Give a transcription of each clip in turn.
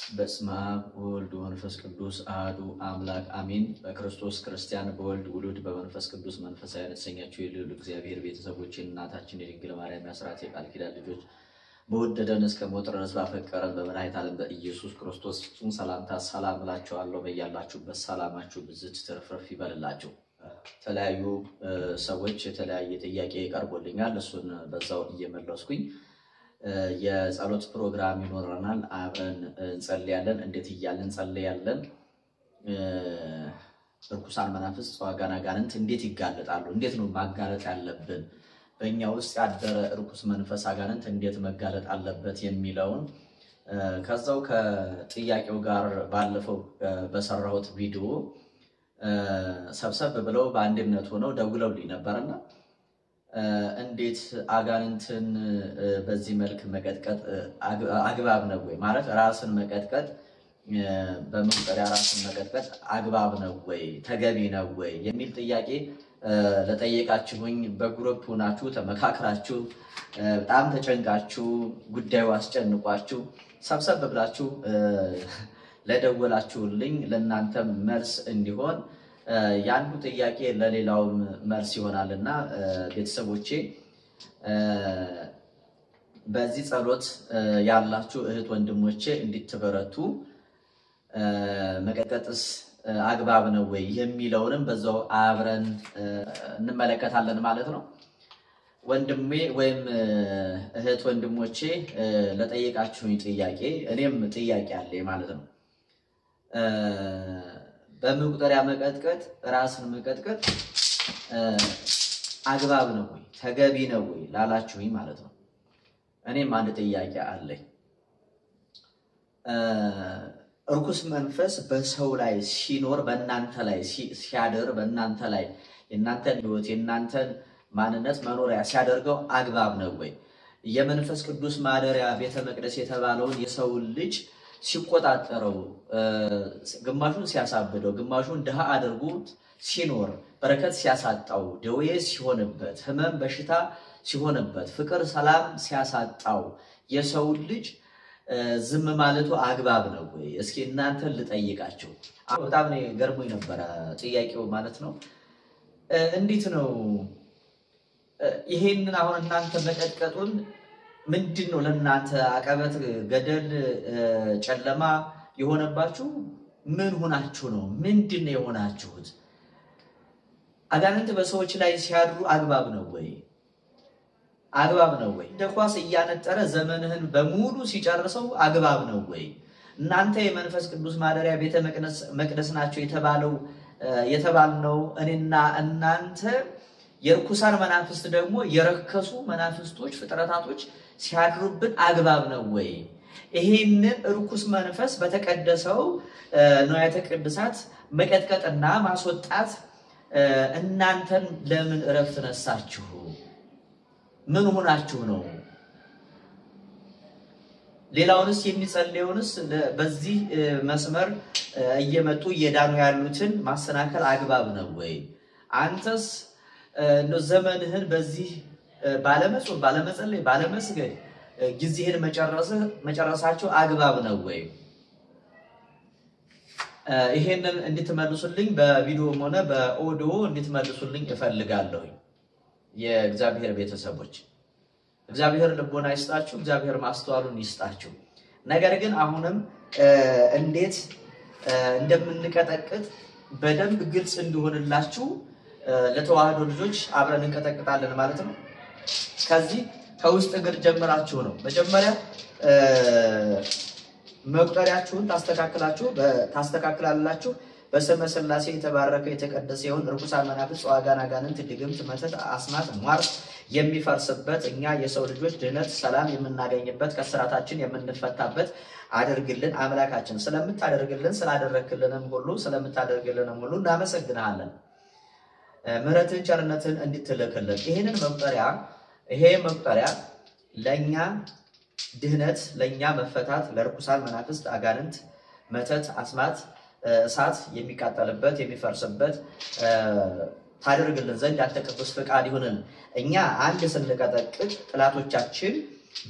በስመ አብ ወወልድ ወመንፈስ ቅዱስ አሐዱ አምላክ አሜን። በክርስቶስ ክርስቲያን በወልድ ውሉድ በመንፈስ ቅዱስ መንፈሳዊ የተሰኛችሁ የልዑል እግዚአብሔር ቤተሰቦች እናታችን የድንግል ማርያም ያስራት የቃል ኪዳን ልጆች በወደደን እስከ ሞት ድረስ ባፈቀረን በመድኃኒተ ዓለም በኢየሱስ ክርስቶስ ፍጹም ሰላምታ ሰላም እላችኋለሁ። በያላችሁበት ሰላማችሁ ብዝት ትርፍርፍ ይበልላችሁ። የተለያዩ ሰዎች የተለያየ ጥያቄ ቀርቦልኛል። እሱን በዛው እየመለስኩኝ የጸሎት ፕሮግራም ይኖርናል። አብረን እንጸልያለን። እንዴት ይያልን እንጸልያለን? ርኩሳን መናፍስት ጸዋጋና ጋንንት እንዴት ይጋለጣሉ? እንዴት ነው ማጋለጥ ያለብን? በእኛ ውስጥ ያደረ ርኩስ መንፈስ አጋንንት እንዴት መጋለጥ አለበት የሚለውን ከዛው ከጥያቄው ጋር ባለፈው በሰራሁት ቪዲዮ ሰብሰብ ብለው በአንድነት ሆነው ደውለውልኝ ነበርና እንዴት አጋንንትን በዚህ መልክ መቀጥቀጥ አግባብ ነው ወይ ማለት ራስን መቀጥቀጥ በመቁጠሪያ ራስን መቀጥቀጥ አግባብ ነው ወይ ተገቢ ነው ወይ የሚል ጥያቄ ለጠየቃችሁኝ በግሩፕ ሆናችሁ ተመካክራችሁ በጣም ተጨንቃችሁ ጉዳዩ አስጨንቋችሁ ሰብሰብ ብላችሁ ለደወላችሁልኝ ለእናንተም መልስ እንዲሆን ያንዱ ጥያቄ ለሌላውም መልስ ይሆናልና ቤተሰቦቼ በዚህ ጸሎት ያላችሁ እህት ወንድሞቼ እንድትበረቱ መቀጥቀጥስ አግባብ ነው ወይ የሚለውንም በዛው አብረን እንመለከታለን ማለት ነው። ወንድሜ ወይም እህት ወንድሞቼ ለጠየቃችሁኝ ጥያቄ እኔም ጥያቄ አለኝ ማለት ነው። በመቁጠሪያ መቀጥቀጥ ራስን መቀጥቀጥ አግባብ ነው ወይ ተገቢ ነው ወይ ላላችሁኝ ማለት ነው። እኔም አንድ ጥያቄ አለኝ። ርኩስ መንፈስ በሰው ላይ ሲኖር በእናንተ ላይ ሲያደር በእናንተ ላይ የእናንተን ሕይወት የእናንተን ማንነት መኖሪያ ሲያደርገው አግባብ ነው ወይ? የመንፈስ ቅዱስ ማደሪያ ቤተ መቅደስ የተባለውን የሰው ልጅ ሲቆጣጠረው ግማሹን ሲያሳብደው ግማሹን ድሃ አድርጎት ሲኖር በረከት ሲያሳጣው ደዌ ሲሆንበት ሕመም በሽታ ሲሆንበት ፍቅር ሰላም ሲያሳጣው የሰው ልጅ ዝም ማለቱ አግባብ ነው ወይ? እስኪ እናንተን ልጠይቃችሁ። በጣም ነው ገርሞኝ ነበር ጥያቄው ማለት ነው። እንዴት ነው ይሄንን አሁን እናንተ መቀጥቀጡን ምንድነው ለእናንተ አቀበት ገደል ጨለማ የሆነባችሁ? ምን ሆናችሁ ነው? ምንድነው የሆናችሁት? አጋንንት በሰዎች ላይ ሲያድሩ አግባብ ነው ወይ? አግባብ ነው ወይ? ደኳስ እያነጠረ ዘመንህን በሙሉ ሲጨርሰው አግባብ ነው ወይ? እናንተ የመንፈስ ቅዱስ ማደሪያ ቤተ መቅደስ ናቸው የተባልነው እኔና እናንተ የርኩሳን መናፍስት ደግሞ የረከሱ መናፍስቶች ፍጥረታቶች ሲያድሩብን አግባብ ነው ወይ? ይሄንን ርኩስ መንፈስ በተቀደሰው ንዋያተ ቅድሳት መቀጥቀጥና ማስወጣት እናንተን ለምን እረፍት ነሳችሁ? ምን ሆናችሁ ነው? ሌላውንስ የሚጸልዩንስ በዚህ መስመር እየመጡ እየዳኑ ያሉትን ማሰናከል አግባብ ነው ወይ? አንተስ ዘመንህን በዚህ ባለመጾም ባለመጸለይ ባለመስገድ ጊዜህን መጨረሳቸው አግባብ ነው ወይ? ይሄንን እንድትመልሱልኝ በቪዲዮም ሆነ በኦዲዮ እንድትመልሱልኝ እፈልጋለሁ። የእግዚአብሔር ቤተሰቦች እግዚአብሔር ልቦና ይስጣችሁ፣ እግዚአብሔር ማስተዋሉን ይስጣችሁ። ነገር ግን አሁንም እንዴት እንደምንቀጠቅጥ በደንብ ግልጽ እንዲሆንላችሁ ለተዋህዶ ልጆች አብረን እንቀጠቅጣለን ማለት ነው። ከዚህ ከውስጥ እግር ጀምራችሁ ነው መጀመሪያ መቁጠሪያችሁን ታስተካክላላችሁ። በስመ ሥላሴ የተባረከ የተቀደሰ ይሁን ርኩሳን መናፍስት ጸዋጋና ጋንንት ድግምት መተት አስማት ሟርት የሚፈርስበት እኛ የሰው ልጆች ድነት ሰላም የምናገኝበት ከስራታችን የምንፈታበት አድርግልን አምላካችን። ስለምታደርግልን ስላደረክልንም ሁሉ እናመሰግናለን። ምሕረትን ቸርነትን እንድትልክልን ይሄ መቁጠሪያ ለኛ ድህነት ለኛ መፈታት ለርኩሳን መናፍስት አጋንንት መተት አስማት እሳት የሚቃጠልበት የሚፈርስበት ታደርግልን ዘንድ ያንተ ቅዱስ ፈቃድ ይሁንልን። እኛ አንድ ስንቀጠቅጥ ጥላቶቻችን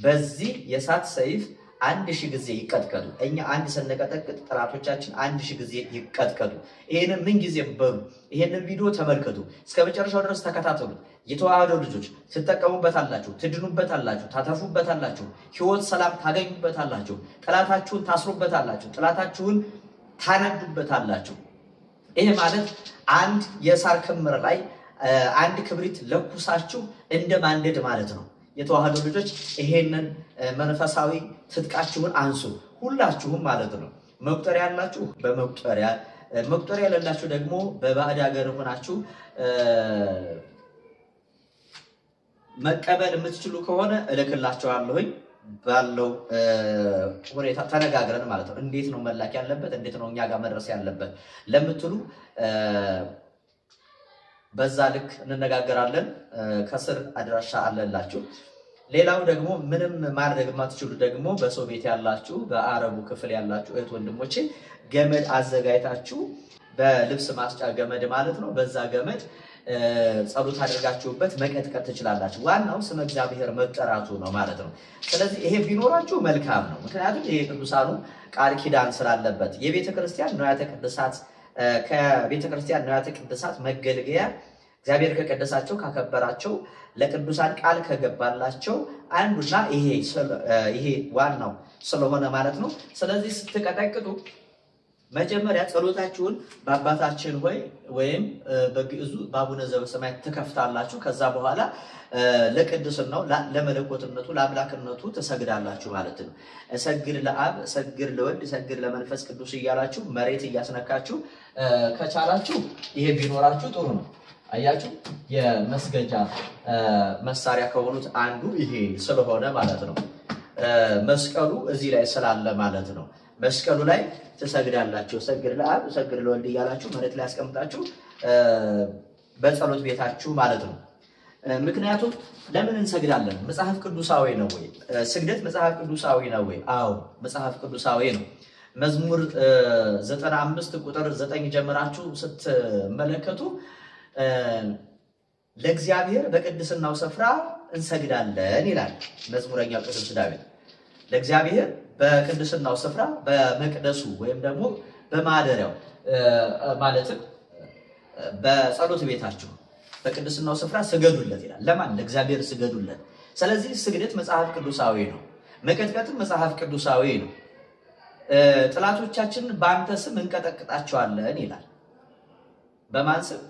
በዚህ የእሳት ሰይፍ አንድ ሺህ ጊዜ ይቀጥቀጡ። እኛ አንድ ስንቀጠቅጥ ጠላቶቻችን 1000 ጊዜ ይቀጥቀጡ። ይሄንን ምን ጊዜ በሉ ይሄንን ቪዲዮ ተመልከቱ፣ እስከመጨረሻው ድረስ ተከታተሉ። የተዋህዶ ልጆች ትጠቀሙበታላችሁ፣ ትድኑበታላችሁ፣ ታተርፉበታላችሁ፣ ህይወት ሰላም ታገኙበታላችሁ፣ ጠላታችሁን ታስሩበታላችሁ፣ ጠላታችሁን ታነዱበታላችሁ። ይሄ ማለት አንድ የሳር ክምር ላይ አንድ ክብሪት ለኩሳችሁ እንደማንደድ ማለት ነው። የተዋህዶ ልጆች ይሄንን መንፈሳዊ ትጥቃችሁን አንሱ ሁላችሁም ማለት ነው። መቁጠሪያ ያላችሁ በመቁጠሪያ መቁጠሪያ ያላችሁ ደግሞ በባዕድ ሀገር ሆናችሁ መቀበል የምትችሉ ከሆነ እልክላችኋለሁኝ ባለው ሁኔታ ተነጋግረን ማለት ነው። እንዴት ነው መላክ ያለበት እንዴት ነው እኛ ጋር መድረስ ያለበት ለምትሉ በዛ ልክ እንነጋገራለን። ከስር አድራሻ አለላችሁ። ሌላው ደግሞ ምንም ማድረግ ማትችሉ ደግሞ በሰው ቤት ያላችሁ በአረቡ ክፍል ያላችሁ እህት ወንድሞቼ ገመድ አዘጋጅታችሁ በልብስ ማስጫ ገመድ ማለት ነው በዛ ገመድ ጸሎት አድርጋችሁበት መቀጥቀጥ ትችላላችሁ። ዋናው ስለ እግዚአብሔር መጠራቱ ነው ማለት ነው። ስለዚህ ይሄ ቢኖራችሁ መልካም ነው። ምክንያቱም ይሄ ቅዱሳኑ ቃል ኪዳን ስላለበት የቤተ ክርስቲያን ንዋያተ ቅድሳት ከቤተ ክርስቲያን ንዋያተ ቅድሳት መገልገያ እግዚአብሔር ከቀደሳቸው ካከበራቸው ለቅዱሳን ቃል ከገባላቸው አንዱና ይሄ ዋናው ስለሆነ ማለት ነው። ስለዚህ ስትቀጠቅጡ መጀመሪያ ጸሎታችሁን በአባታችን ሆይ ወይም በግዕዙ በአቡነ ዘበሰማያት ተከፍታላችሁ። ከዛ በኋላ ለቅድስናው ለመለኮትነቱ ለአምላክነቱ ተሰግዳላችሁ ማለት ነው። እሰግድ ለአብ እሰግድ ለወልድ እሰግድ ለመንፈስ ቅዱስ እያላችሁ መሬት እያስነካችሁ ከቻላችሁ ይሄ ቢኖራችሁ ጥሩ ነው። አያችሁ የመስገጃ መሳሪያ ከሆኑት አንዱ ይሄ ስለሆነ ማለት ነው። መስቀሉ እዚህ ላይ ስላለ ማለት ነው። መስቀሉ ላይ ተሰግዳላችሁ። ሰግድ ለአብ ሰግድ ለወልድ እያላችሁ መሬት ላይ አስቀምጣችሁ በጸሎት ቤታችሁ ማለት ነው። ምክንያቱም ለምን እንሰግዳለን? መጽሐፍ ቅዱሳዊ ነው ወይ? ስግደት መጽሐፍ ቅዱሳዊ ነው ወይ? አዎ መጽሐፍ ቅዱሳዊ ነው። መዝሙር 95 ቁጥር 9 ጀምራችሁ ስትመለከቱ ለእግዚአብሔር በቅድስናው ስፍራ እንሰግዳለን ይላል መዝሙረኛው ቅዱስ ዳዊት። ለእግዚአብሔር በቅድስናው ስፍራ በመቅደሱ ወይም ደግሞ በማደሪያው ማለትም በጸሎት ቤታችሁ በቅድስናው ስፍራ ስገዱለት ይላል። ለማን? ለእግዚአብሔር ስገዱለት። ስለዚህ ስግደት መጽሐፍ ቅዱሳዊ ነው። መቀጥቀጥም መጽሐፍ ቅዱሳዊ ነው። ጥላቶቻችንን በአንተ ስም እንቀጠቅጣቸዋለን ይላል። በማን ስም?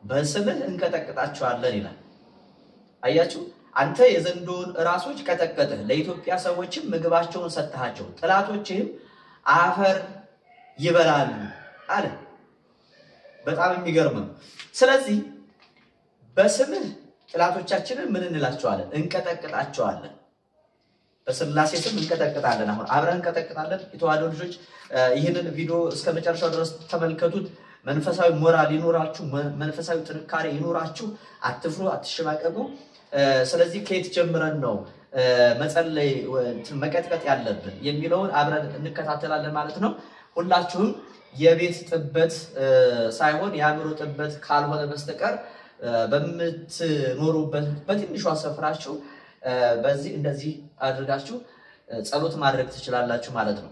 በስምህ እንቀጠቅጣቸዋለን ይላል። አያችሁ አንተ የዘንዶውን ራሶች ቀጠቀጥህ፣ ለኢትዮጵያ ሰዎችም ምግባቸውን ሰጥሃቸው፣ ጥላቶችህም አፈር ይበላሉ አለ። በጣም የሚገርም ነው። ስለዚህ በስምህ ጥላቶቻችንን ምን እንላቸዋለን? እንቀጠቅጣቸዋለን። በስላሴ ስም እንቀጠቅጣለን። አሁን አብረን እንቀጠቅጣለን። የተዋህዶ ልጆች ይህንን ቪዲዮ እስከመጨረሻው ድረስ ተመልከቱት። መንፈሳዊ ሞራል ይኖራችሁ፣ መንፈሳዊ ጥንካሬ ይኖራችሁ፣ አትፍሩ፣ አትሸማቀቁ። ስለዚህ ከየት ጀምረን ነው መጸለይ መቀጥቀጥ ያለብን የሚለውን አብረን እንከታተላለን ማለት ነው። ሁላችሁም የቤት ጥበት ሳይሆን የአእምሮ ጥበት ካልሆነ በስተቀር በምትኖሩበት በትንሿ ሰፍራችሁ በዚህ እንደዚህ አድርጋችሁ ጸሎት ማድረግ ትችላላችሁ ማለት ነው።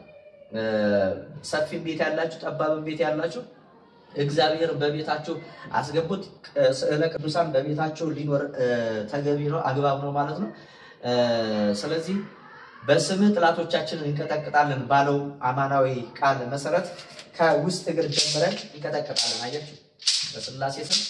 ሰፊ ቤት ያላችሁ ጠባብ ቤት ያላችሁ እግዚአብሔር በቤታችሁ አስገቡት። ስዕለ ቅዱሳን በቤታችሁ ሊኖር ተገቢ ነው፣ አግባብ ነው ማለት ነው። ስለዚህ በስምህ ጥላቶቻችንን እንቀጠቅጣለን ባለው አማናዊ ቃል መሰረት ከውስጥ እግር ጀምረን እንቀጠቅጣለን። አያችሁ በስላሴ ስም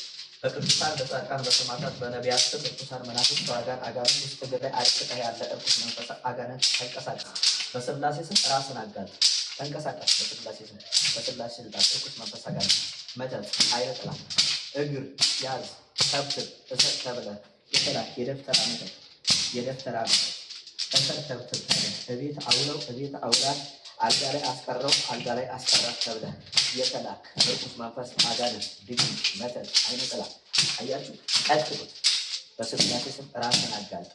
በቅዱሳን በጻድቃን በሰማዕታት በነቢያት ስም ቅዱሳን መናፍስት ተዋጋን አጋንንት ውስጥ እግር ላይ አድቅቀህ ያለ እርኩስ መንፈስ አጋንንት ተንቀሳቀስ። በስላሴ ስም ራስን አጋልጥ ተንቀሳቀስ። በስላሴ ስም በስላሴ ስልጣን እርኩስ መንፈስ አጋንንት መተት ኃይለ ጥላ እግር ያዝ ተብትብ እሰጥ ተብለህ የተላክ የደፍተራ መተት የደፍተራ እሰጥ ተብትብ እቤት አውለው እቤት አውላት አልጋ ላይ አስቀረው አልጋ ላይ አስቀራት ተብለህ የተላክ እርኩስ መንፈስ አጋንንት ድግም መተት ኃይለ ጥላ አያችሁ ቀጥቅጡት። በስላሴ ስም ራስን አጋልጥ።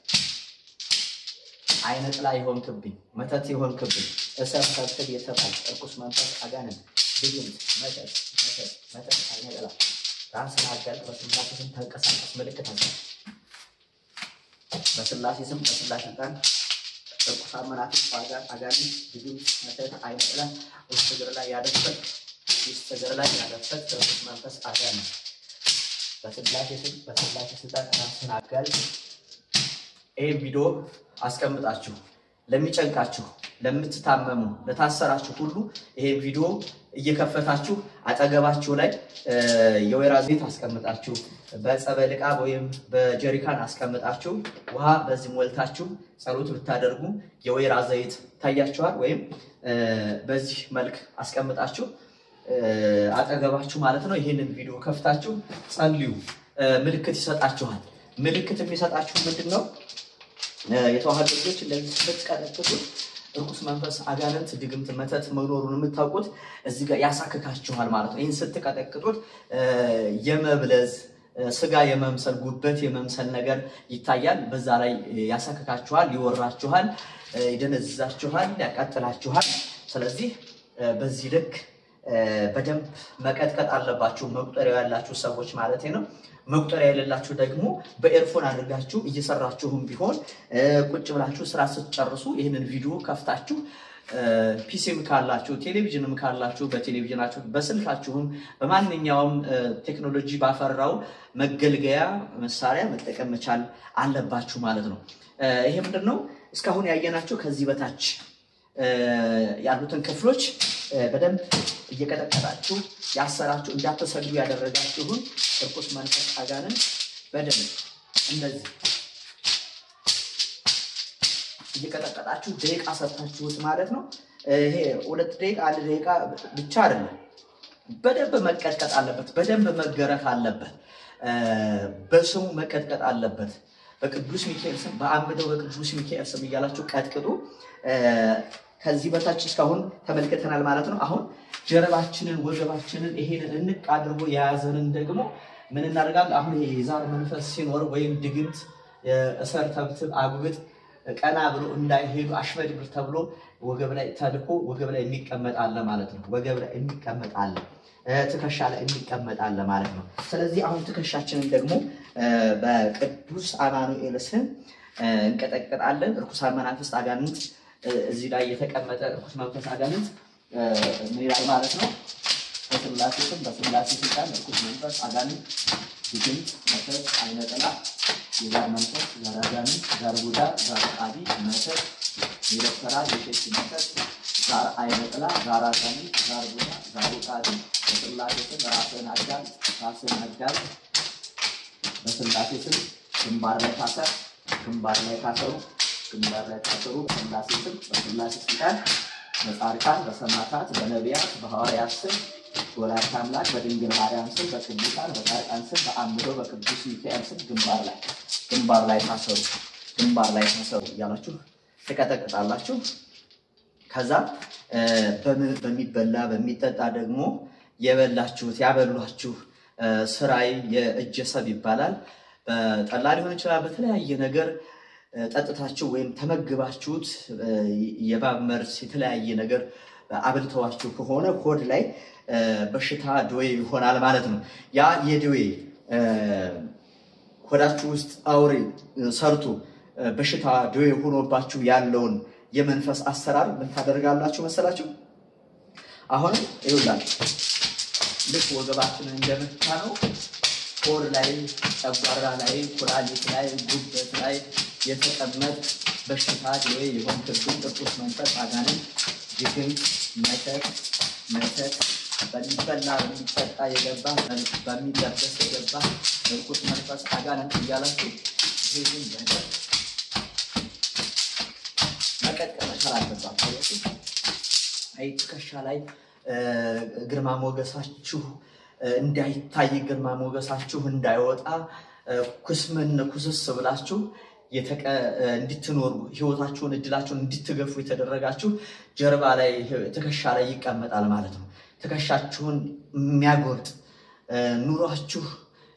አይነ ጥላ ይሆንክብኝ መተት ይሆንክብኝ እሰጥ ተብትብ የተባለ እርኩስ መንፈስ አጋንንት ድግም መተት አይነ ጥላ ራስን አጋልጥ። በስላሴ ስም ተንቀሳቀስ። ምልክት አለ። በስላሴ ስም በስላሴ ስልጣን ርኩሳን መናፍስት አጋንንት ድግምት መተት አይነጥላ ውስጥ እግር ላይ ያደፈት ርኩስ መንፈስ አጋንንት በስላሴ ስልጣን ራስን አጋልጥ። ይሄ ቪዲዮ አስቀምጣችሁ ለሚጨንቃችሁ ለምትታመሙ ለታሰራችሁ ሁሉ ይሄ ቪዲዮ እየከፈታችሁ አጠገባችሁ ላይ የወይራ ዘይት አስቀምጣችሁ በጸበል ዕቃ ወይም በጀሪካን አስቀምጣችሁ ውሃ በዚህ ሞልታችሁ ጸሎት ብታደርጉ የወይራ ዘይት ታያችኋል። ወይም በዚህ መልክ አስቀምጣችሁ አጠገባችሁ ማለት ነው። ይሄንን ቪዲዮ ከፍታችሁ ጸልዩ። ምልክት ይሰጣችኋል። ምልክት የሚሰጣችሁ ምንድነው? የተዋህዶ ልጆች እንደዚህ ስትቀጠቅጡ ርኩስ መንፈስ አጋንንት ድግምት መተት መኖሩን የምታውቁት እዚህ ጋር ያሳክካችኋል ማለት ነው። ይህን ስትቀጠቅጡት የመብለዝ ስጋ የመምሰል ጉበት የመምሰል ነገር ይታያል። በዛ ላይ ያሳክካችኋል፣ ይወራችኋል፣ ይደነዝዛችኋል፣ ያቃጥላችኋል። ስለዚህ በዚህ ልክ በደንብ መቀጥቀጥ አለባችሁ። መቁጠሪያ ያላችሁ ሰዎች ማለት ነው። መቁጠሪያ የሌላችሁ ደግሞ በኤርፎን አድርጋችሁ እየሰራችሁም ቢሆን ቁጭ ብላችሁ ስራ ስትጨርሱ ይሄንን ቪዲዮ ከፍታችሁ ፒሲም ካላችሁ ቴሌቪዥንም ካላችሁ በቴሌቪዥናችሁ በስልካችሁም በማንኛውም ቴክኖሎጂ ባፈራው መገልገያ መሳሪያ መጠቀም መቻል አለባችሁ ማለት ነው። ይሄ ምንድነው? እስካሁን ያየናቸው ከዚህ በታች ያሉትን ክፍሎች በደንብ እየቀጠቀጣችሁ ያሰራችሁ እንዳትሰግዱ ያደረጋችሁን ርኩስ መንፈስ አጋንንት በደንብ እንደዚህ እየቀጠቀጣችሁ ደቂቃ ሰጣችሁት ማለት ነው። ይሄ 2 ደቂቃ 1 ደቂቃ ብቻ አይደለም፣ በደንብ መቀጥቀጥ አለበት፣ በደንብ መገረፍ አለበት፣ በስሙ መቀጥቀጥ አለበት። በቅዱስ ሚካኤል ስም በአምደው በቅዱስ ሚካኤል ስም እያላችሁ ቀጥቅጡ። ከዚህ በታች እስካሁን ተመልክተናል ማለት ነው። አሁን ጀርባችንን ወገባችንን ይሄን እንቅ አድርጎ የያዘንን ደግሞ ምን እናደርጋለን? አሁን ይሄ የዛር መንፈስ ሲኖር ወይም ድግምት እሰር ተብትብ አጉብጥ ቀና ብሎ እንዳይሄዱ አሽመድምር ተብሎ ወገብ ላይ ተልኮ ወገብ ላይ የሚቀመጥ አለ ማለት ነው። ወገብ ላይ የሚቀመጥ አለ፣ ትከሻ ላይ የሚቀመጥ አለ ማለት ነው። ስለዚህ አሁን ትከሻችንን ደግሞ በቅዱስ አማኑኤል ስም እንቀጠቅጣለን። ርኩሳን መናፍስት አጋንንት እዚህ ላይ የተቀመጠ ርኩስ መንፈስ አጋንንት ምን ይላል ማለት ነው? በስላሴ ስልጣን ርኩስ መንፈስ አጋንንት ድግምት መተት አይነጥላ የዛር መንፈስ ዛር አጋንንት ዛር ቡዳ ዛር ቃዲ መተት የደፈራ የሸሽ መተት ዛር አይነጥላ ዛር አጋንንት ዛር ቡዳ ዛር ቃዲ በስላሴ ስም ራስን አጋል በስላሴ ስም ግንባር ላይ ታሰሩ ግንባር ላይ ታሰሩ በስላሴ ስም በስላሴ ስልጣን በጻድቃን በሰማዕታት በነቢያት በሐዋርያት ስም ወላዲተ አምላክ በድንግል ማርያም ስም በቅዱሳን በጻድቃን ስም በአምደው በቅዱስ ሚካኤል ስም ግንባር ላይ ታሰሩ እያላችሁ ተቀጠቅጣላችሁ። ከዛ በሚበላ በሚጠጣ ደግሞ የበላችሁት ያበሏችሁ ስራይ የእጀሰብ ይባላል። በጠላ ሊሆን ይችላል። በተለያየ ነገር ጠጥታችሁ ወይም ተመግባችሁት የባብ መርስ የተለያየ ነገር አብልተዋችሁ ከሆነ ሆድ ላይ በሽታ ደዌ ይሆናል ማለት ነው። ያ የደዌ ሆዳችሁ ውስጥ አውሬ ሰርቶ በሽታ ደዌ ሆኖባችሁ ያለውን የመንፈስ አሰራር ምን ታደርጋላችሁ መሰላችሁ? አሁን ይኸውላችሁ ልክ ወገባችንን እንደመታ ነው ሆድ ላይ ጨጓራ ላይ ኩላሊት ላይ ጉበት ላይ የተቀመጠ በሽታ ደዌ የሆንክብን ርኩስ መንፈስ አጋንንት ድግምት መተት በሚበላ በሚጠጣ የገባ በሚለበስ የገባ ርኩስ መንፈስ አጋንንት እያላችሁ ይሄን ነገር መቀጥቀጥ መቻል አለባችሁ። አይ ትከሻ ላይ ግርማ ሞገሳችሁ እንዳይታይ ግርማ ሞገሳችሁ እንዳይወጣ ኩስስ ብላችሁ እንድትኖሩ ህይወታችሁን እድላችሁን እንድትገፉ የተደረጋችሁ ጀርባ ላይ ትከሻ ላይ ይቀመጣል ማለት ነው። ትከሻችሁን የሚያጎርጥ ኑሯችሁ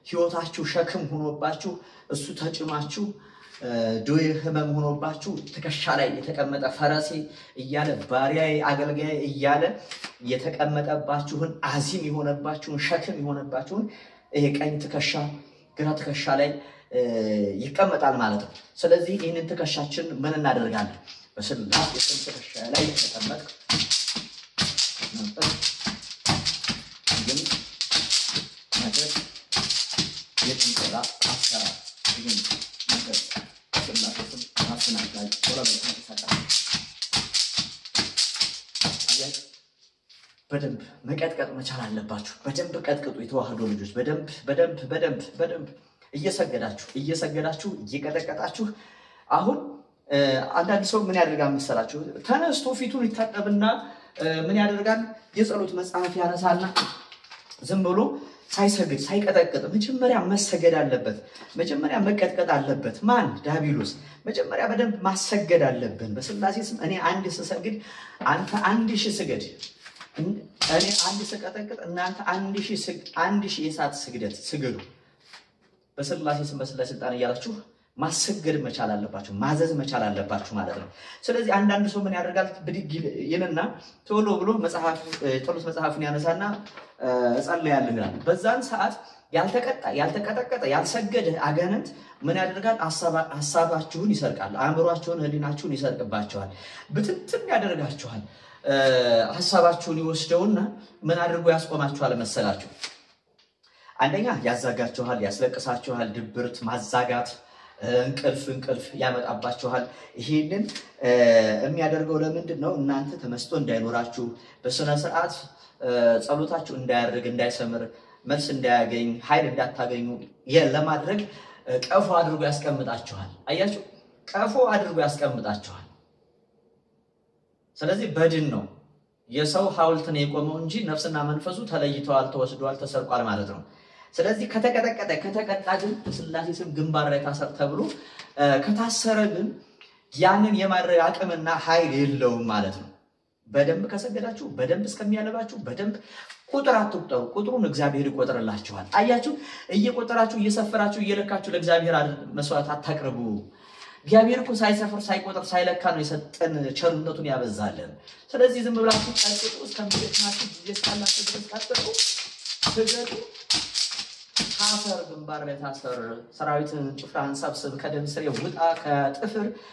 ህይወታችሁ ሸክም ሆኖባችሁ እሱ ተጭማችሁ ደዌ ህመም ሆኖባችሁ ትከሻ ላይ የተቀመጠ ፈረሴ እያለ ባሪያዬ አገልጋዬ እያለ የተቀመጠባችሁን አዚም የሆነባችሁን ሸክም የሆነባችሁን ይሄ ቀኝ ትከሻ ግራ ትከሻ ላይ ይቀመጣል ማለት ነው። ስለዚህ ይሄንን ትከሻችን ምን እናደርጋለን? በስላሴ ስም ትከሻ ላይ ተቀመጥክ መንፈስ ግን ነገር የትንቆላ አሰራር ግን ነገር በስላሴ ስም ማስናጋጅ ወለበታ ተሰጣ አያት በደንብ መቀጥቀጥ መቻል አለባችሁ በደንብ ቀጥቅጡ የተዋህዶ ልጆች በደንብ እየሰገዳችሁ እየቀጠቀጣችሁ አሁን አንዳንድ ሰው ምን ያደርጋል መሰላችሁ ተነስቶ ፊቱን ይታጠብና ምን ያደርጋል የጸሎት መጽሐፍ ያነሳና ዝም ብሎ ሳይሰግድ ሳይቀጠቅጥ መጀመሪያ መሰገድ አለበት መጀመሪያ መቀጥቀጥ አለበት ማን ዳቢሎስ መጀመሪያ በደንብ ማሰገድ አለብን በስላሴ ስም እኔ አንድ ስሰግድ አንተ 1000 ስገድ እኔ አንድ ስቀጠቅጥ እናንተ 1000 የሳት ስግደት ስገዱ በስላሴ ስም በስላሴ ስልጣን ያላችሁ ማሰገድ መቻል አለባችሁ ማዘዝ መቻል አለባችሁ ማለት ነው ስለዚህ አንዳንድ ሰው ምን ያደርጋል ብድግ ይልና ቶሎ ብሎ ጸሎት መጽሐፉን ያነሳና ጸልያለሁ ይላል በዛን ሰዓት ያልተቀጠቀጠ ያልሰገደ አጋንንት ምን ያደርጋል ሐሳባችሁን ይሰርቃል አእምሮአችሁን ህሊናችሁን ይሰርቅባችኋል ብትንትን ያደርጋችኋል ሐሳባችሁን ይወስደውና ምን አድርጎ ያስቆማችኋል መሰላችሁ አንደኛ ያዛጋችኋል ያስለቅሳችኋል ድብርት ማዛጋት እንቅልፍ ያመጣባችኋል ይሄንን የሚያደርገው ለምንድን ነው እናንተ ተመስጦ እንዳይኖራችሁ በስነ ስርዓት ጸሎታችሁ እንዳያርግ እንዳይሰምር መልስ እንዳያገኝ ኃይል እንዳታገኙ ለማድረግ ቀፎ አድርጎ ያስቀምጣችኋል አያችሁ ቀፎ አድርጎ ያስቀምጣችኋል ስለዚህ በድን ነው የሰው ሐውልት ነው የቆመው እንጂ ነፍስና መንፈሱ ተለይተዋል ተወስዷል ተሰርቋል ማለት ነው ስለዚህ ከተቀጣ ግን በስላሴ ስም ግንባር ላይ ታሰር ተብሎ ከታሰረ ግን ያንን የማድረግ አቅምና ኃይል የለውም ማለት ነው በደንብ ከሰገዳችሁ በደንብ እስከሚያለባችሁ በደንብ ቁጥር አትቁጠሩ ቁጥሩን እግዚአብሔር ይቆጥርላችኋል አያችሁ እየቆጠራችሁ እየሰፈራችሁ እየለካችሁ ለእግዚአብሔር መስዋዕት አታቅርቡ እግዚአብሔር እኮ ሳይሰፍር ሳይቆጥር ሳይለካ ነው የሰጠን ቸርነቱን ያበዛልን ስለዚህ ዝም ብላችሁ ቀጥቁ እስከምትደክማችሁ እስካላችሁ ድረስ ቀጥቁ ስገዱ ታሰር ግንባር ላይ ታሰር ሰራዊትን ጭፍራን ሰብስብ ከደም ስር ውጣ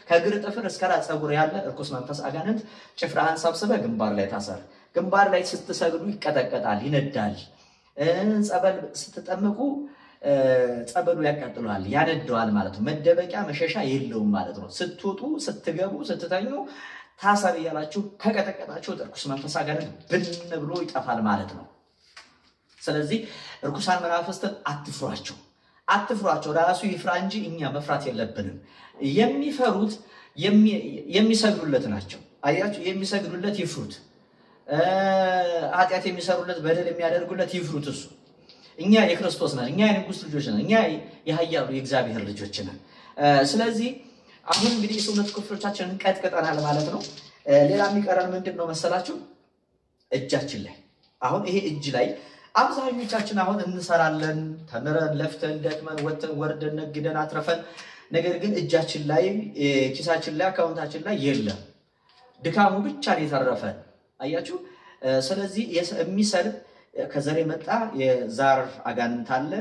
ከእግር ጥፍር እስከ ራስ ፀጉር ያለ እርኩስ መንፈስ አጋንንት ጭፍራን ሰብስበ ግንባር ላይ ታሰር ግንባር ላይ ስትሰግዱ ይቀጠቀጣል ይነዳል ጸበል ስትጠመቁ ጸበሉ ያቃጥላል ያነደዋል ማለት ነው መደበቂያ መሸሻ የለውም ማለት ነው ስትወጡ ስትገቡ ስትተኙ ታሰር ያላችሁ ከቀጠቀጣችሁ እርኩስ መንፈስ አጋንንት ብን ብሎ ይጠፋል ማለት ነው ስለዚህ እርኩሳን መናፍስትን አትፍሯቸው ራሱ ይፍራ እንጂ እኛ መፍራት የለብንም የሚፈሩት የሚሰግዱለት ናቸው አያችሁ የሚሰግዱለት ይፍሩት ኃጢአት የሚሰሩለት በደል የሚያደርጉለት ይፍሩት እሱ እኛ የክርስቶስ ነን እኛ የንጉስ ልጆች ነን እኛ የኃያሉ የእግዚአብሔር ልጆች ነን ስለዚህ አሁን እንግዲህ የሰውነት ክፍሎቻችንን ቀጥቀጣናል ማለት ነው ሌላ የሚቀረን ምንድነው መሰላችሁ እጃችን ላይ አሁን ይሄ እጅ ላይ አብዛኞቻችን አሁን እንሰራለን ተምረን ለፍተን ደክመን ወጥተን ወርደን ነግደን አትረፈን ነገር ግን እጃችን ላይ ኪሳችን ላይ አካውንታችን ላይ የለም ድካሙ ብቻ ነው የተረፈን አያችሁ ስለዚህ የሚሰልብ ከዘር የመጣ የዛር አጋንንት አለ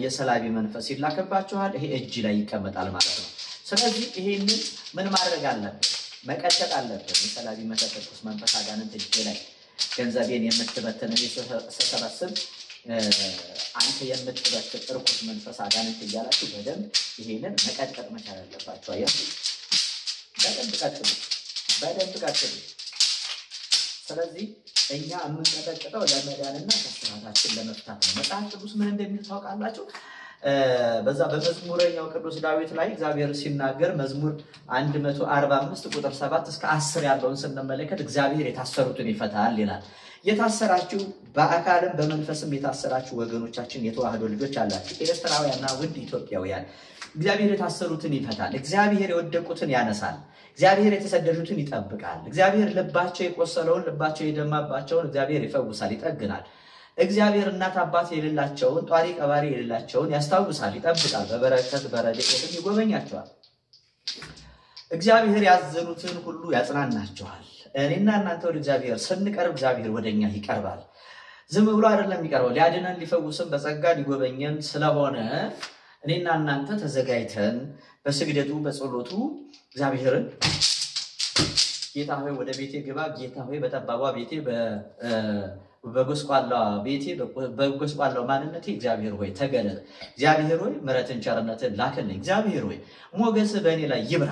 የሰላቢ መንፈስ ይላከባችኋል ይሄ እጅ ላይ ይቀመጣል ማለት ነው ስለዚህ ይሄንን ምን ማድረግ አለበት መቀጥቀጥ አለበት የሰላቢ መንፈስ አጋንንት እጅ ላይ ገንዘቤን የምትበተን ሰሰበስብ አንተ የምትበተን እርኩስ መንፈስ አጋንንት እያላችሁ በደንብ ይሄንን መቀጥቀጥ መቻል አለባችሁ አያችሁ በደንብ ቀጥሉ ስለዚህ እኛ የምንቀጠቅጠው ለመዳንና ከስራታችን ለመፍታት ነው መጽሐፍ ቅዱስ ምን እንደሚል ታውቃላችሁ በዛ በመዝሙረኛው ቅዱስ ዳዊት ላይ እግዚአብሔር ሲናገር መዝሙር 145 ቁጥር 7 እስከ 10 ያለውን ስንመለከት እግዚአብሔር የታሰሩትን ይፈታል ይላል የታሰራችሁ በአካልም በመንፈስም የታሰራችሁ ወገኖቻችን የተዋህዶ ልጆች አላችሁ ኤርትራውያንና ውድ ኢትዮጵያውያን እግዚአብሔር የታሰሩትን ይፈታል እግዚአብሔር የወደቁትን ያነሳል እግዚአብሔር የተሰደዱትን ይጠብቃል እግዚአብሔር ልባቸው የቆሰለውን ልባቸው የደማባቸውን እግዚአብሔር ይፈውሳል ይጠግናል እግዚአብሔር እናት አባት የሌላቸውን ጧሪ ቀባሪ የሌላቸውን ያስታውሳል ይጠብቃል በበረከት በረድኤት ይጎበኛቸዋል እግዚአብሔር ያዘኑትን ሁሉ ያጽናናቸዋል እኔና እናንተ ወደ እግዚአብሔር ስንቀርብ እግዚአብሔር ወደኛ ይቀርባል ዝም ብሎ አይደለም የሚቀርበው ሊያድነን ሊፈውስን በጸጋ ሊጎበኘን ስለሆነ እኔና እናንተ ተዘጋጅተን በስግደቱ በጸሎቱ እግዚአብሔርን ጌታ ሆይ ወደ ቤቴ ግባ፣ ጌታ ሆይ በጠባቧ ቤቴ በጎስቋላዋ ቤቴ በጎስቋላው ማንነቴ እግዚአብሔር ሆይ ተገለጥ። እግዚአብሔር ሆይ ምሕረትን ቸርነትን ላክልኝ። እግዚአብሔር ሆይ ሞገስ በእኔ ላይ ይብራ፣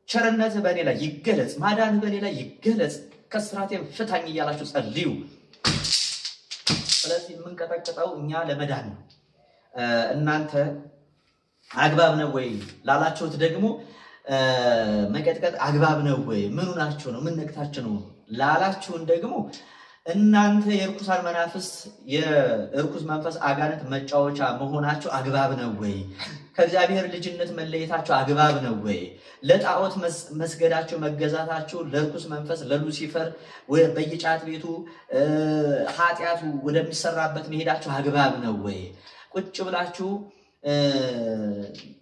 ቸርነት በእኔ ላይ ይገለጽ፣ ማዳን በእኔ ላይ ይገለጽ፣ ከስራቴም ፍታኝ እያላችሁ ጸልዩ። ስለዚህ የምንቀጠቅጠው እኛ ለመዳን ነው። እናንተ አግባብ ነው ወይ ላላችሁት ደግሞ መቀጥቀጥ አግባብ ነው ወይ ምኑ ናችሁ ነው ምን ነክታችሁ ነው ላላችሁን ደግሞ እናንተ የርኩሳን መናፍስት የርኩስ መንፈስ አጋንንት መጫወቻ መሆናችሁ አግባብ ነው ወይ? ከእግዚአብሔር ልጅነት መለየታችሁ አግባብ ነው ወይ? ለጣዖት መስገዳችሁ መገዛታችሁ ለርኩስ መንፈስ ለሉሲፈር በየጫት ቤቱ ኃጢያቱ ወደሚሰራበት መሄዳችሁ አግባብ ነው ወይ? ቁጭ ብላችሁ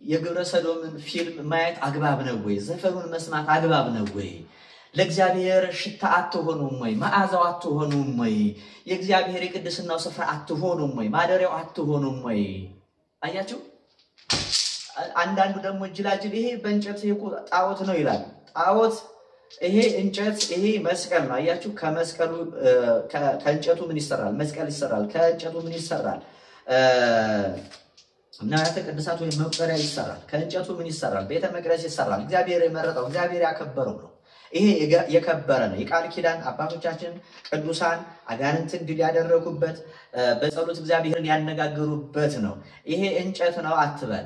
የግብረ ሰዶምን ፊልም ማየት አግባብ ነው ወይ? ዘፈኑን መስማት አግባብ ነው ወይ? ለእግዚአብሔር ሽታ አትሆኑም ወይ? መዓዛው አትሆኑም ወይ? የእግዚአብሔር የቅድስናው ስፍራ አትሆኑም ወይ? ማደሪያው አትሆኑም ወይ? አያችሁ። አንዳንዱ ደግሞ ጅላጅል ይሄ በእንጨት ጣዖት ነው ይላል። ጣዖት ይሄ እንጨት ይሄ መስቀል ነው። አያችሁ። ከመስቀሉ ከእንጨቱ ምን ይሰራል? መስቀል ይሰራል። ከእንጨቱ ምን ይሰራል? ንዋያተ ቅድሳት ወይ መቁጠሪያ ይሰራል። ከእንጨቱ ምን ይሰራል? ቤተ መቅደስ ይሰራል። እግዚአብሔር የመረጠው እግዚአብሔር ያከበረው ነው። ይሄ የከበረ ነው። የቃል ኪዳን አባቶቻችን ቅዱሳን አጋንንትን ድል ያደረጉበት በጸሎት እግዚአብሔርን ያነጋገሩበት ነው። ይሄ እንጨት ነው አትበል።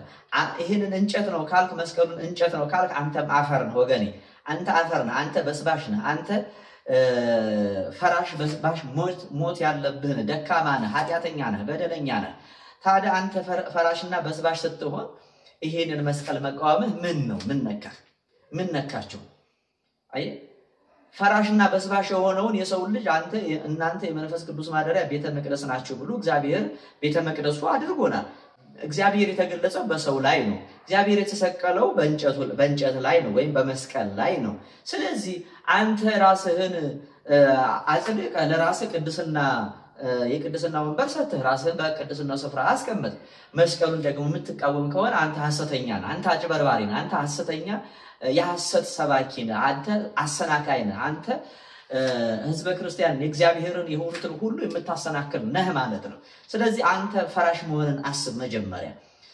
ይሄንን እንጨት ነው ካልክ መስቀሉን እንጨት ነው ካልክ አንተም አፈር ነህ ወገኔ። አንተ አፈር ነህ። አንተ በስባሽ ነህ። አንተ ፈራሽ በስባሽ ሞት ያለብህ ነህ። ደካማ ነህ። ኃጢአተኛ ነህ። በደለኛ ነህ። ታዲያ አንተ ፈራሽና በስባሽ ስትሆን ይሄንን መስቀል መቃወምህ ምን ነው? ምን ነካህ? ምን ነካቸው? አይ ፈራሽና በስባሽ የሆነውን የሰው ልጅ እናንተ የመንፈስ ቅዱስ ማደሪያ ቤተ መቅደስ ናችሁ ብሎ እግዚአብሔር ቤተ መቅደሱ አድርጎናል። እግዚአብሔር የተገለጸው በሰው ላይ ነው። እግዚአብሔር የተሰቀለው በእንጨት ላይ ነው ወይም በመስቀል ላይ ነው። ስለዚህ አንተ ራስህን አጽድቀህ ለራስህ ቅድስና የቅድስና ወንበር ሰጥተህ ራስህን በቅድስናው ስፍራ አስቀምጥ። መስቀሉን ደግሞ የምትቃወም ከሆነ አንተ ሐሰተኛ ነህ። አንተ አጭበርባሪ ነህ። አንተ ሐሰተኛ የሐሰት ሰባኪ ነህ። አንተ አሰናካይ ነህ። አንተ ህዝበ ክርስቲያን የእግዚአብሔርን የሆኑትን ሁሉ የምታሰናክል ነህ ማለት ነው። ስለዚህ አንተ ፈራሽ መሆንን አስብ። መጀመሪያ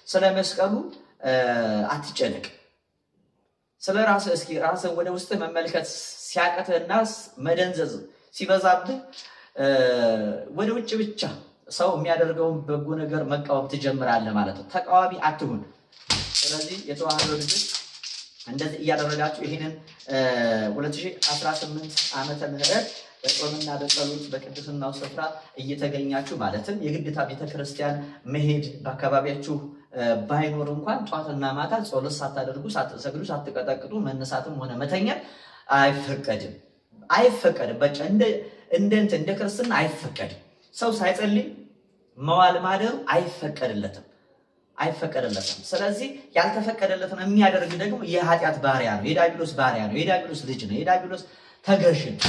ስለ መስቀሉ አትጨነቅ። ስለ ራስህ እስኪ ራስህን ወደ ውስጥ መመልከት ሲያቀትህና መደንዘዝ ሲበዛብህ ወደ ውጭ ብቻ ሰው የሚያደርገውን በጎ ነገር መቃወም ትጀምራለህ ማለት ነው። ተቃዋሚ አትሁን። ስለዚህ የተዋህዶ ልጆች እንደዚህ እያደረጋችሁ ይሄንን 2018 ዓመተ ምህረት በጾምና በጸሎት በቅድስናው ስፍራ እየተገኛችሁ ማለትም የግዴታ ቤተክርስቲያን መሄድ በአካባቢያችሁ ባይኖር እንኳን ጧትና ማታ ጸሎት ሳታደርጉ ሳትሰግዱ ሳትቀጠቅጡ መነሳትም ሆነ መተኛት አይፈቀድም። በቃ እንደ ክርስትና አይፈቀድም። ሰው ሳይጸልይ መዋል ማደሩ አይፈቀድለትም። ስለዚህ ያልተፈቀደለትን የሚያደርግ ደግሞ የኃጢአት ባሪያ ነው፣ የዲያብሎስ ባሪያ ነው፣ የዲያብሎስ ልጅ ነው፣ የዲያብሎስ ተገዥ ነው።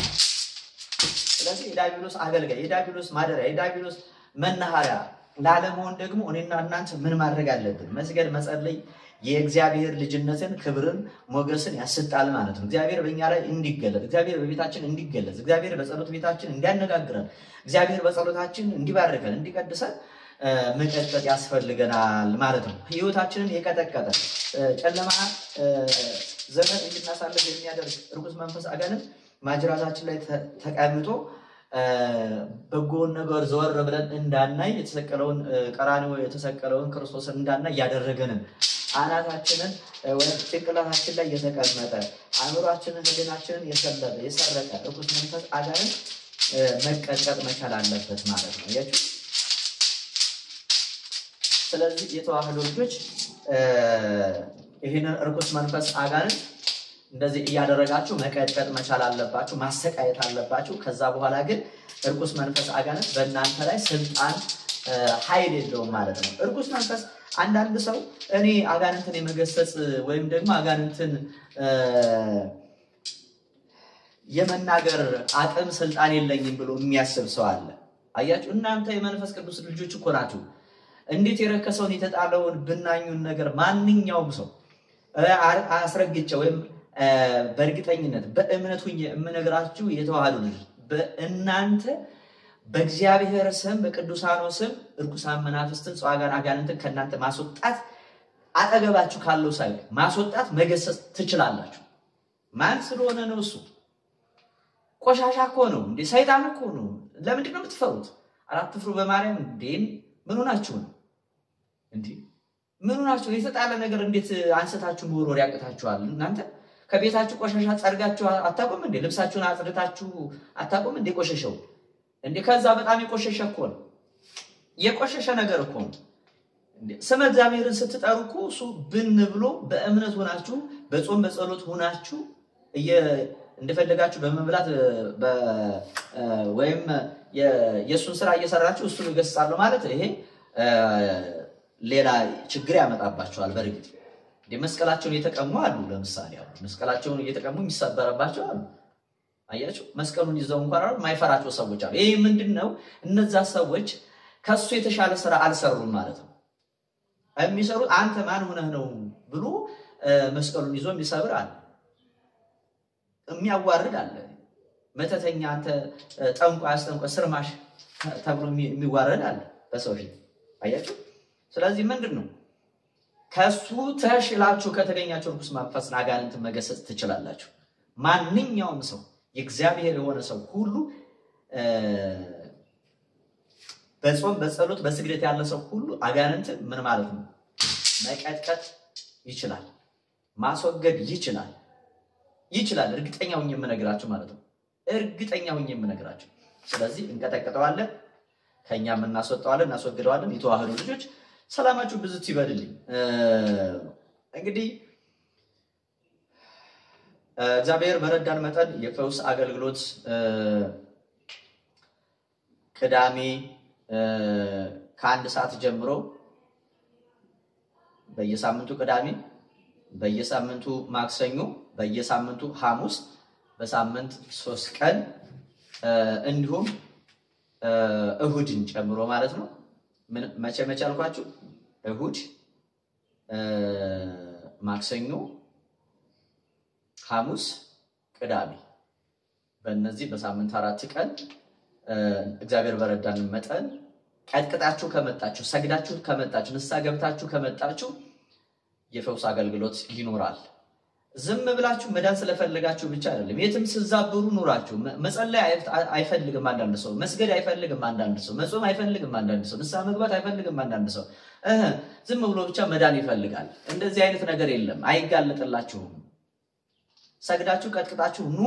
ስለዚህ የዲያብሎስ አገልጋይ፣ የዲያብሎስ ማደሪያ፣ የዲያብሎስ መናኸሪያ ላለመሆን ደግሞ እኔና እናንተ ምን ማድረግ አለብን? መስገድ፣ መጸለይ የእግዚአብሔር ልጅነትን ክብርን ሞገስን ያስጣል ማለት ነው። እግዚአብሔር በእኛ ላይ እንዲገለጽ፣ እግዚአብሔር በቤታችን እንዲገለጽ፣ እግዚአብሔር በጸሎት ቤታችን እንዲያነጋግረን፣ እግዚአብሔር በጸሎታችን እንዲባርከን እንዲቀድሰን መቀጥቀጥ ያስፈልገናል ማለት ነው። ህይወታችንን የቀጠቀጠ ጨለማ ዘመን እንድናሳልፍ የሚያደርግ ርኩስ መንፈስ አጋንንት ማጅራታችን ላይ ተቀምጦ በጎን ነገር ዘወር ብለን እንዳናይ የተሰቀለውን ቀራንዮ የተሰቀለውን ክርስቶስን እንዳናይ ያደረገንን አናታችንን ወይ ጭንቅላታችን ላይ የተቀመጠ አእምሯችንን ህሊናችንን የሰረቀ ርኩስ መንፈስ አጋንንት መቀጥቀጥ መቻል አለበት ማለት ነው። ያችሁ ስለዚህ የተዋህዶ ልጆች ይሄንን ርኩስ መንፈስ አጋንንት እንደዚህ እያደረጋችሁ መቀጥቀጥ መቻል አለባችሁ፣ ማሰቃየት አለባችሁ። ከዛ በኋላ ግን ርኩስ መንፈስ አጋንንት በእናንተ ላይ ስልጣን ኃይል የለውም ማለት ነው። ርኩስ መንፈስ አንዳንድ ሰው እኔ አጋንንትን የመገሰጽ ወይም ደግሞ አጋንንትን የመናገር አቅም ስልጣን የለኝም ብሎ የሚያስብ ሰው አለ። አያችሁ፣ እናንተ የመንፈስ ቅዱስ ልጆች እኮ ናችሁ። እንዴት የረከሰውን የተጣለውን ብናኙን ነገር ማንኛውም ሰው አስረግጬ ወይም በእርግጠኝነት በእምነት ሁኜ የምነግራችሁ የተዋህዱ ልጆች በእናንተ በእግዚአብሔር ስም በቅዱሳኑ ስም ርኩሳን መናፍስትን ጸዋጋን አጋንንትን ከናንተ ማስወጣት አጠገባችሁ ካለው ሳይ ማስወጣት መገሰጽ ትችላላችሁ። ማን ስለሆነ ነው? እሱ ቆሻሻ እኮ ነው እንዴ? ሰይጣን እኮ ነው። ለምንድን ነው የምትፈሩት? አትፍሩ በማርያም እንዴ! ምን ሆናችሁ ነው እንዴ? ምን ሆናችሁ? የተጣለ ነገር እንዴት አንስታችሁ መወርወር ያቅታችኋል? እናንተ ከቤታችሁ ቆሻሻ ጸርጋችሁ አታቆም እንዴ? ልብሳችሁን አጽድታችሁ አታቆም እንዴ? ቆሸሸው እንዴ? ከዛ በጣም የቆሸሸ እኮ ነው። የቆሸሸ ነገር እኮ ነው እንዴ? ስመ እግዚአብሔርን ስትጠሩ እኮ እሱ ብን ብሎ በእምነት ሆናችሁ በጾም በጸሎት ሆናችሁ እንደፈለጋችሁ በመብላት ወይም የሱን ስራ እየሰራችሁ እሱን ይገስጻሉ ማለት ይሄ ሌላ ችግር ያመጣባቸዋል። በርግጥ መስቀላቸውን እየተቀሙ አሉ። ለምሳሌ አሉ መስቀላቸውን እየተቀሙ የሚሰበረባቸው አሉ። አያችሁ መስቀሉን ይዘው እንኳን አሉ ማይፈራቸው ሰዎች አሉ። ይሄ ምንድነው? እነዛ ሰዎች ከሱ የተሻለ ስራ አልሰሩም ማለት ነው። የሚሰሩት አንተ ማን ሆነህ ነው ብሎ መስቀሉን ይዞ የሚሰብር አለ፣ የሚያዋርድ አለ። መተተኛ አንተ ጠንቋይ ስርማሽ ተብሎ የሚዋረድ አለ በሰው ፊት። አያችሁ ስለዚህ ምንድነው? ከሱ ተሽላችሁ ከተገኛችሁ ርኩስ መንፈስና አጋንንትን መገሰጽ ትችላላችሁ። ማንኛውም ሰው የእግዚአብሔር የሆነ ሰው ሁሉ በጾም በጸሎት በስግደት ያለ ሰው ሁሉ አጋንንትን ምን ማለት ነው መቀጥቀጥ ይችላል፣ ማስወገድ ይችላል። እርግጠኛው የምነግራችሁ ማለት ነው። እርግጠኛው የምነግራችሁ። ስለዚህ እንቀጠቅጠዋለን፣ ከኛም እናስወጣዋለን፣ እናስወግደዋለን። የተዋህዱ ልጆች ሰላማችሁ ብዙ ይበልልኝ። እንግዲህ እግዚአብሔር በረዳን መጠን የፈውስ አገልግሎት ቅዳሜ ከ1 ሰዓት ጀምሮ በየሳምንቱ ቅዳሜ፣ በየሳምንቱ ማክሰኞ፣ በየሳምንቱ ሐሙስ፣ በሳምንት 3 ቀን እንዲሁም እሁድን ጨምሮ ማለት ነው። መቼ አልኳችሁ? እሁድ፣ ማክሰኞ፣ ሐሙስ፣ ቅዳሜ በእነዚህ በሳምንት 4 ቀን እግዚአብሔር በረዳን መጠን ቀጥቅጣችሁ ከመጣችሁ ሰግዳችሁ ከመጣችሁ ንስሐ ገብታችሁ ከመጣችሁ የፈውስ አገልግሎት ይኖራል። ዝም ብላችሁ መዳን ስለፈለጋችሁ ብቻ አይደለም። የትም ስዛብሩ ኑራችሁ መጸለይ አይፈልግም አንዳንድ ሰው፣ መስገድ አይፈልግም አንዳንድ ሰው፣ መጾም አይፈልግም አንዳንድ ሰው፣ ንስሐ መግባት አይፈልግም አንዳንድ ሰው። ዝም ብሎ ብቻ መዳን ይፈልጋል። እንደዚህ አይነት ነገር የለም፣ አይጋለጥላችሁም። ሰግዳችሁ ቀጥቅጣችሁ ኑ።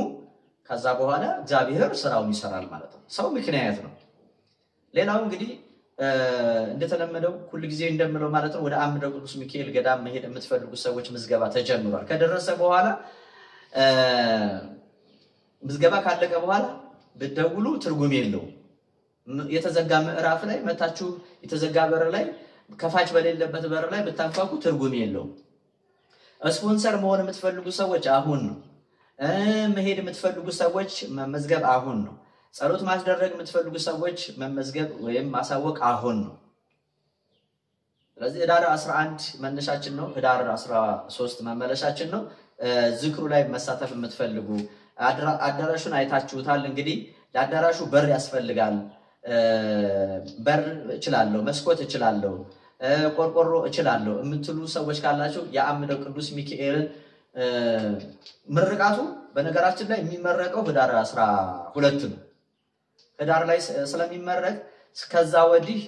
ከዛ በኋላ እግዚአብሔር ስራውን ይሰራል ማለት ነው። ሰው ምክንያት ነው። ሌላው እንግዲህ እንደተለመደው ሁሉ ጊዜ እንደምለው ማለት ነው ወደ አምደ ቅዱስ ሚካኤል ገዳም መሄድ የምትፈልጉ ሰዎች ምዝገባ ተጀምሯል። ከደረሰ በኋላ ምዝገባ ካለቀ በኋላ ብትደውሉ ትርጉም የለውም። የተዘጋ ምዕራፍ ላይ መታችሁ የተዘጋ በር ላይ ከፋች በሌለበት በር ላይ ብታንኳኩ ትርጉም የለውም። ስፖንሰር መሆን የምትፈልጉ ሰዎች አሁን ነው። መሄድ የምትፈልጉ ሰዎች መመዝገብ አሁን ነው። ጸሎት ማስደረግ የምትፈልጉ ሰዎች መመዝገብ ወይም ማሳወቅ አሁን ነው። ስለዚህ ዳር 11 መነሻችን ነው፣ ዳር 13 መመለሻችን ነው። ዝክሩ ላይ መሳተፍ የምትፈልጉ አዳራሹን አይታችሁታል። እንግዲህ ለአዳራሹ በር ያስፈልጋል። በር እችላለሁ፣ መስኮት እችላለሁ፣ ቆርቆሮ እችላለሁ የምትሉ ሰዎች ካላችሁ የአምደው ቅዱስ ሚካኤልን ምርቃቱ በነገራችን ላይ የሚመረቀው ዳር 12 ነው። ዳር ላይ ስለሚመረቅ ከዛ ወዲህ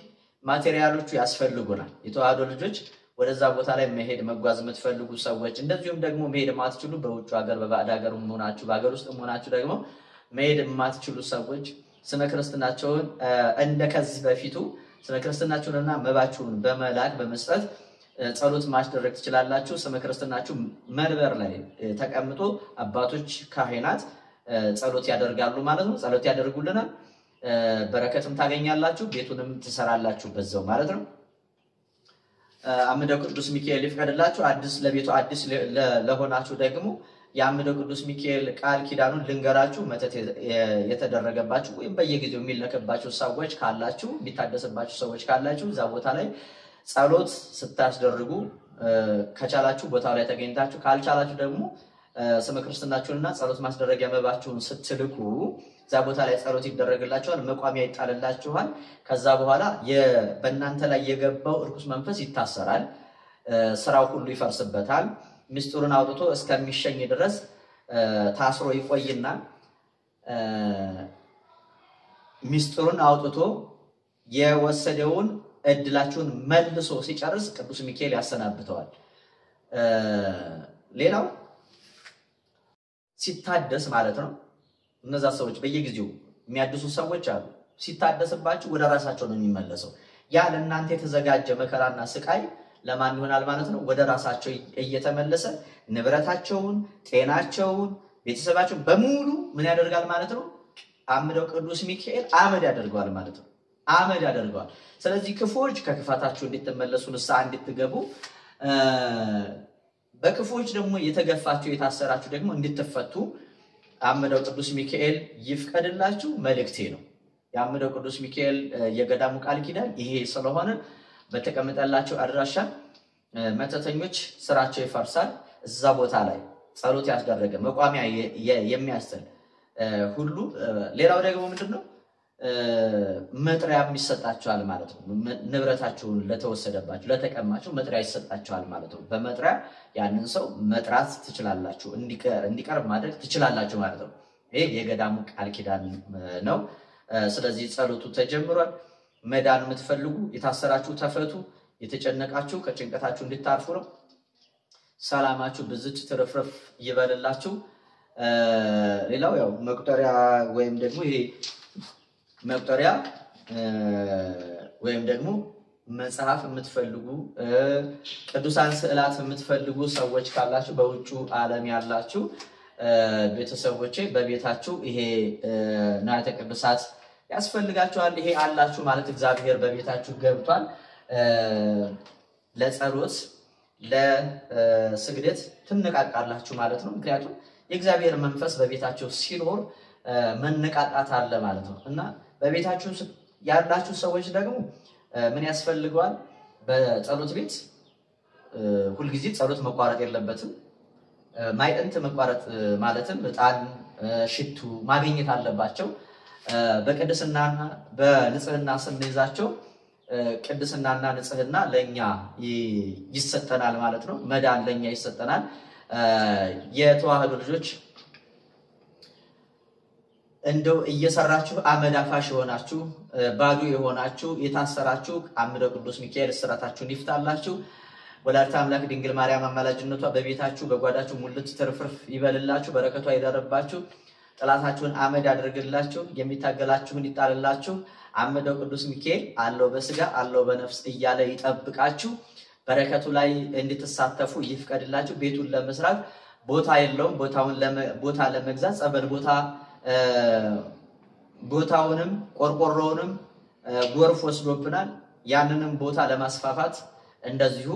ማቴሪያሎቹ ያስፈልጉናል። የተዋህዶ ልጆች ወደዛ ቦታ ላይ መሄድ መጓዝ የምትፈልጉ ሰዎች እንደዚሁም ደግሞ መሄድ ማትችሉ በውጭ ሀገር በባዕድ ሀገር ሆናችሁ በአገር ውስጥ ሆናችሁ ደግሞ መሄድ ማትችሉ ሰዎች ስመ ክርስትናቸውን እንደከዚህ በፊቱ ስመ ክርስትናቸውንና መባችሁን በመላክ በመስጠት ጸሎት ማስደረግ ትችላላችሁ። ስመ ክርስትናችሁ መንበር ላይ ተቀምጦ አባቶች ካህናት ጸሎት ያደርጋሉ ማለት ነው። ጸሎት ያደርጉልናል፣ በረከትም ታገኛላችሁ፣ ቤቱንም ትሰራላችሁ በዛው ማለት ነው። አምደው ቅዱስ ሚካኤል ይፍቀድላችሁ። አዲስ ለቤቱ አዲስ ለሆናችሁ ደግሞ የአምደው ቅዱስ ሚካኤል ቃል ኪዳኑን ልንገራችሁ። መተት የተደረገባችሁ ወይም በየጊዜው የሚለከባችሁ ሰዎች ካላችሁ፣ ቢታደስባችሁ ሰዎች ካላችሁ እዛ ቦታ ላይ ጸሎት ስታስደርጉ ከቻላችሁ ቦታው ላይ ተገኝታችሁ ካልቻላችሁ ደግሞ ስመ ክርስትናችሁንና ጸሎት ማስደረጊያ መባችሁን ስትልኩ እዛ ቦታ ላይ ጸሎት ይደረግላችኋል፣ መቋሚያ ይጣልላችኋል። ከዛ በኋላ በእናንተ ላይ የገባው እርኩስ መንፈስ ይታሰራል፣ ስራው ሁሉ ይፈርስበታል። ምስጢሩን አውጥቶ እስከሚሸኝ ድረስ ታስሮ ይቆይና ምስጢሩን አውጥቶ የወሰደውን እድላችሁን መልሶ ሲጨርስ ቅዱስ ሚካኤል ያሰናብተዋል። ሌላው ሲታደስ ማለት ነው። እነዛ ሰዎች በየጊዜው የሚያድሱ ሰዎች አሉ። ሲታደስባችሁ ወደ ራሳቸው ነው የሚመለሰው። ያ ለእናንተ የተዘጋጀ መከራና ስቃይ ለማን ይሆናል ማለት ነው? ወደ ራሳቸው እየተመለሰ ንብረታቸውን፣ ጤናቸውን፣ ቤተሰባቸውን በሙሉ ምን ያደርጋል ማለት ነው? አምደው ቅዱስ ሚካኤል አመድ ያደርገዋል ማለት ነው። አመድ ያደርገዋል። ስለዚህ ክፉዎች ከክፋታችሁ እንድትመለሱ ንስሐ እንድትገቡ፣ በክፉዎች ደግሞ የተገፋችሁ የታሰራችሁ ደግሞ እንድትፈቱ አምደው ቅዱስ ሚካኤል ይፍቀድላችሁ መልእክቴ ነው። የአምደው ቅዱስ ሚካኤል የገዳሙ ቃል ኪዳን ይሄ ስለሆነ በተቀመጠላቸው አድራሻ መተተኞች ስራቸው ይፈርሳል። እዛ ቦታ ላይ ጸሎት ያስደረገ መቋሚያ የሚያስጥል ሁሉ። ሌላው ደግሞ ምንድነው? መጥሪያ ይሰጣቸዋል ማለት ነው። ንብረታችሁን ለተወሰደባችሁ ለተቀማችሁ መጥሪያ ይሰጣቸዋል ማለት ነው። በመጥሪያ ያንን ሰው መጥራት ትችላላችሁ፣ እንዲቀርብ ማድረግ ትችላላችሁ ማለት ነው። ይሄ የገዳሙ ቃል ኪዳን ነው። ስለዚህ ጸሎቱ ተጀምሯል። መዳን የምትፈልጉ የታሰራችሁ ተፈቱ፣ የተጨነቃችሁ ከጭንቀታችሁ እንድታርፉ ነው። ሰላማችሁ ብዝት ትርፍርፍ ይበልላችሁ። ሌላው ያው መቁጠሪያ ወይም ደግሞ ይሄ መቁጠሪያ ወይም ደግሞ መጽሐፍ የምትፈልጉ ቅዱሳን ስዕላት የምትፈልጉ ሰዎች ካላችሁ በውጩ ዓለም ያላችሁ ቤተሰቦቼ በቤታችሁ ይሄ ንዋየ ቅድሳት ያስፈልጋችኋል። ይሄ አላችሁ ማለት እግዚአብሔር በቤታችሁ ገብቷል። ለጸሎት ለስግደት ትነቃቃላችሁ ማለት ነው። ምክንያቱም የእግዚአብሔር መንፈስ በቤታችሁ ሲኖር መነቃቃት አለ ማለት ነው። እና በቤታችሁ ያላችሁ ሰዎች ደግሞ ምን ያስፈልገዋል? በጸሎት ቤት ሁሉ ጊዜ ጸሎት መቋረጥ የለበትም። ማይጠንት መቋረጥ ማለትም ዕጣን ሽቱ ማግኘት አለባቸው። በቅድስናና በንጽህና ስንይዛቸው ቅድስናና ንጽህና ለኛ ይሰጠናል ማለት ነው። መዳን ለኛ ይሰጠናል። የተዋህዶ ልጆች እንደው እየሰራችሁ አመድ አፋሽ የሆናችሁ ባዶ የሆናችሁ የታሰራችሁ አምደው ቅዱስ ሚካኤል እስራታችሁን ይፍታላችሁ። ወላዲተ አምላክ ድንግል ማርያም አማላጅነቷ በቤታችሁ በጓዳችሁ ሙልት ትርፍርፍ ይበልላችሁ። በረከቷ ይደረባችሁ። ጠላታችሁን አመድ ያድርግላችሁ። የሚታገላችሁን ይጣልላችሁ። አምደው ቅዱስ ሚካኤል አለው በስጋ አለው በነፍስ እያለ ይጠብቃችሁ። በረከቱ ላይ እንድትሳተፉ ይፍቀድላችሁ። ቤቱን ለመስራት ቦታ የለውም። ቦታ ለመግዛት ጸበል ቦታውንም ቆርቆሮውንም ጎርፍ ወስዶብናል። ያንንም ቦታ ለማስፋፋት እንደዚሁ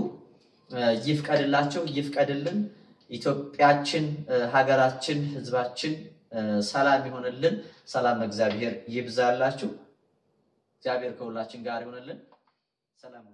ይፍቀድላችሁ፣ ይፍቀድልን። ኢትዮጵያችን፣ ሀገራችን፣ ህዝባችን ሰላም ይሆንልን። ሰላም እግዚአብሔር ይብዛላችሁ። እግዚአብሔር ከሁላችን ጋር ይሆንልን። ሰላም